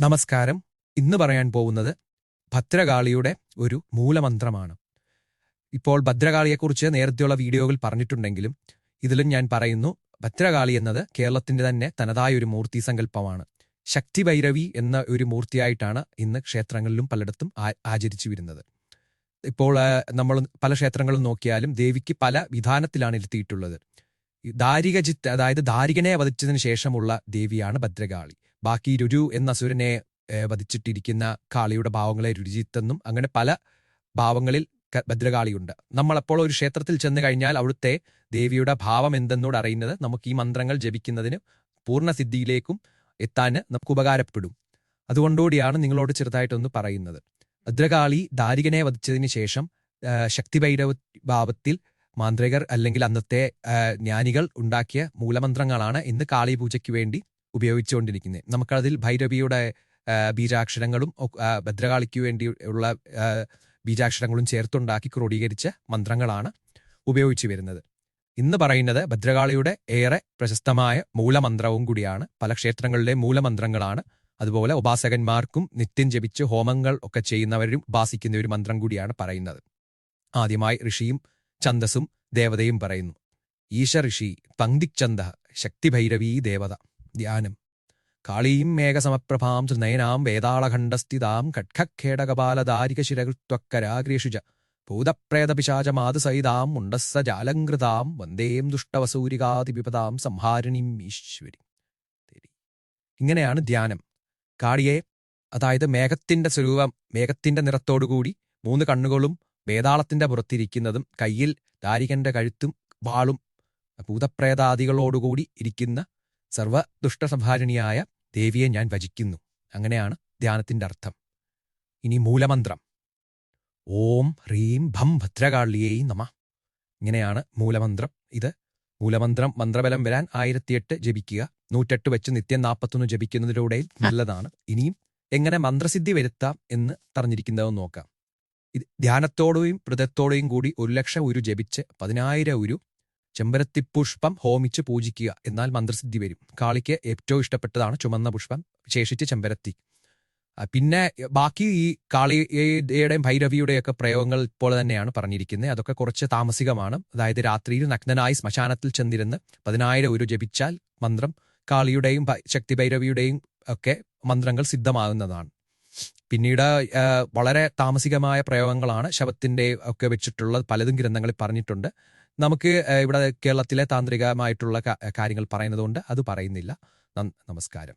നമസ്കാരം. ഇന്ന് പറയാൻ പോകുന്നത് ഭദ്രകാളിയുടെ ഒരു മൂലമന്ത്രമാണ്. ഇപ്പോൾ ഭദ്രകാളിയെക്കുറിച്ച് നേരത്തെയുള്ള വീഡിയോകൾ പറഞ്ഞിട്ടുണ്ടെങ്കിലും ഇതിലും ഞാൻ പറയുന്നു, ഭദ്രകാളി എന്നത് കേരളത്തിന്റെ തന്നെ തനതായ ഒരു മൂർത്തി സങ്കല്പമാണ്. ശക്തി ഭൈരവി എന്ന ഒരു മൂർത്തിയായിട്ടാണ് ഇന്ന് ക്ഷേത്രങ്ങളിലും പലയിടത്തും ആചരിച്ചു വരുന്നത്. ഇപ്പോൾ നമ്മൾ പല ക്ഷേത്രങ്ങളും നോക്കിയാലും ദേവിക്ക് പല വിധാനത്തിലാണ് ഇരുത്തിയിട്ടുള്ളത്. അതായത് ദാരികനെ വധിച്ചതിന് ശേഷമുള്ള ദേവിയാണ് ഭദ്രകാളി. ബാക്കി രുരു എന്ന അസുരനെ വധിച്ചിട്ടിരിക്കുന്ന കാളിയുടെ ഭാവങ്ങളെ രുചിത്തെന്നും അങ്ങനെ പല ഭാവങ്ങളിൽ ഭദ്രകാളിയുണ്ട്. നമ്മളപ്പോൾ ഒരു ക്ഷേത്രത്തിൽ ചെന്ന് കഴിഞ്ഞാൽ അവിടുത്തെ ദേവിയുടെ ഭാവം എന്തെന്നോട് അറിയുന്നത് നമുക്ക് ഈ മന്ത്രങ്ങൾ ജപിക്കുന്നതിന് പൂർണ്ണസിദ്ധിയിലേക്കും എത്താൻ നമുക്ക് ഉപകാരപ്പെടും. അതുകൊണ്ടുകൂടിയാണ് നിങ്ങളോട് ചെറുതായിട്ടൊന്ന് പറയുന്നത്. ഭദ്രകാളി ദാരികനെ വധിച്ചതിന് ശേഷം ശക്തിഭൈരവ ഭാവത്തിൽ മാന്ത്രികർ അല്ലെങ്കിൽ അന്നത്തെ ജ്ഞാനികൾ ഉണ്ടാക്കിയ മൂലമന്ത്രങ്ങളാണ് ഇന്ന് കാളി പൂജയ്ക്ക് വേണ്ടി ഉപയോഗിച്ചുകൊണ്ടിരിക്കുന്നത്. നമുക്കതിൽ ഭൈരവിയുടെ ബീജാക്ഷരങ്ങളും ഭദ്രകാളിക്ക് വേണ്ടി ഉള്ള ബീജാക്ഷരങ്ങളും ചേർത്തുണ്ടാക്കി ക്രോഡീകരിച്ച മന്ത്രങ്ങളാണ് ഉപയോഗിച്ചു വരുന്നത്. ഇന്ന് പറയുന്നത് ഭദ്രകാളിയുടെ ഏറെ പ്രശസ്തമായ മൂലമന്ത്രവും കൂടിയാണ്. പല ക്ഷേത്രങ്ങളിലെ മൂലമന്ത്രങ്ങളാണ്. അതുപോലെ ഉപാസകന്മാർക്കും നിത്യം ജപിച്ച് ഹോമങ്ങൾ ഒക്കെ ചെയ്യുന്നവരും ഉപാസിക്കുന്ന ഒരു മന്ത്രം കൂടിയാണ് പറയുന്നത്. ആദ്യമായി ഋഷിയും ഛന്ദസ്സും ദേവതയും പറയുന്നു. ഈശ ഋഷി പങ്ക്തിച്ഛന്ദ ശക്തിഭൈരവീ ദേവത. ധ്യാനം. കാളീം മേഘസമപ്രഭാം ത്രിനയനാം വേതാളഖണ്ഡസ്ഥിതാം ഖഡ്ഖേടകപാലദാരികശിരകൃത്വക്കരാഗ്രേഷുജ ഭൂതപ്രേതപിശാചമാതുസഹിതാം മുണ്ടസ്സ ജാലങ്കൃതാം വന്ദേം ദുഷ്ടവസൂരികാതിവിപദാം സംഹാരിണീം ഈശ്വരി. ഇങ്ങനെയാണ് ധ്യാനം. കാളിയെ, അതായത് മേഘത്തിന്റെ സ്വരൂപം, മേഘത്തിന്റെ നിറത്തോടുകൂടി 3 കണ്ണുകളും വേതാളത്തിന്റെ പുറത്തിരിക്കുന്നതും കയ്യിൽ ദാരികന്റെ കഴുത്തും വാളും ഭൂതപ്രേതാദികളോടുകൂടി ഇരിക്കുന്ന സർവദുഷ്ടസംഹാരിണിയായ ദേവിയെ ഞാൻ ഭജിക്കുന്നു. അങ്ങനെയാണ് ധ്യാനത്തിന്റെ അർത്ഥം. ഇനി മൂലമന്ത്രം. ഓം ഹ്രീം ഭം ഭദ്രകാളിയേ നമ. ഇങ്ങനെയാണ് മൂലമന്ത്രം. ഇത് മൂലമന്ത്രം മന്ത്രബലം വരാൻ 1008 ജപിക്കുക. 108 വെച്ച് നിത്യം 41 ജപിക്കുന്നതിലൂടെ നല്ലതാണ്. ഇനിയും എങ്ങനെ മന്ത്രസിദ്ധി വരുത്താം എന്ന് പറഞ്ഞിരിക്കുന്നതെന്ന് നോക്കാം. ഇത് ധ്യാനത്തോടെയും വ്രതത്തോടെയും കൂടി 1,00,000 ഉരു ജപിച്ച് 10,000 ഉരു ചെമ്പരത്തിപ്പുഷ്പം ഹോമിച്ച് പൂജിക്കുക. എന്നാൽ മന്ത്രസിദ്ധി വരും. കാളിക്ക് ഏറ്റവും ഇഷ്ടപ്പെട്ടതാണ് ചുമന്ന പുഷ്പം, വിശേഷിച്ച് ചെമ്പരത്തി. പിന്നെ ബാക്കി ഈ കാളിയുടെയും ഭൈരവിയുടെയൊക്കെ പ്രയോഗങ്ങൾ ഇപ്പോൾ തന്നെയാണ് പറഞ്ഞിരിക്കുന്നത്. അതൊക്കെ കുറച്ച് താമസികമാണ്. അതായത് രാത്രിയിൽ നഗ്നനായി ശ്മശാനത്തിൽ ചെന്നിരുന്ന് 10,000 ഉരു ജപിച്ചാൽ മന്ത്രം കാളിയുടെയും ശക്തി ഭൈരവിയുടെയും ഒക്കെ മന്ത്രങ്ങൾ സിദ്ധമാകുന്നതാണ്. പിന്നീട് വളരെ താമസികമായ പ്രയോഗങ്ങളാണ് ശവത്തിന്റെ ഒക്കെ വെച്ചിട്ടുള്ള പലതും ഗ്രന്ഥങ്ങളിൽ പറഞ്ഞിട്ടുണ്ട്. നമുക്ക് ഇവിടെ കേരളത്തിലെ താന്ത്രികമായിട്ടുള്ള കാര്യങ്ങൾ പറയുന്നതുകൊണ്ട് അത് പറയുന്നില്ല. നമസ്കാരം.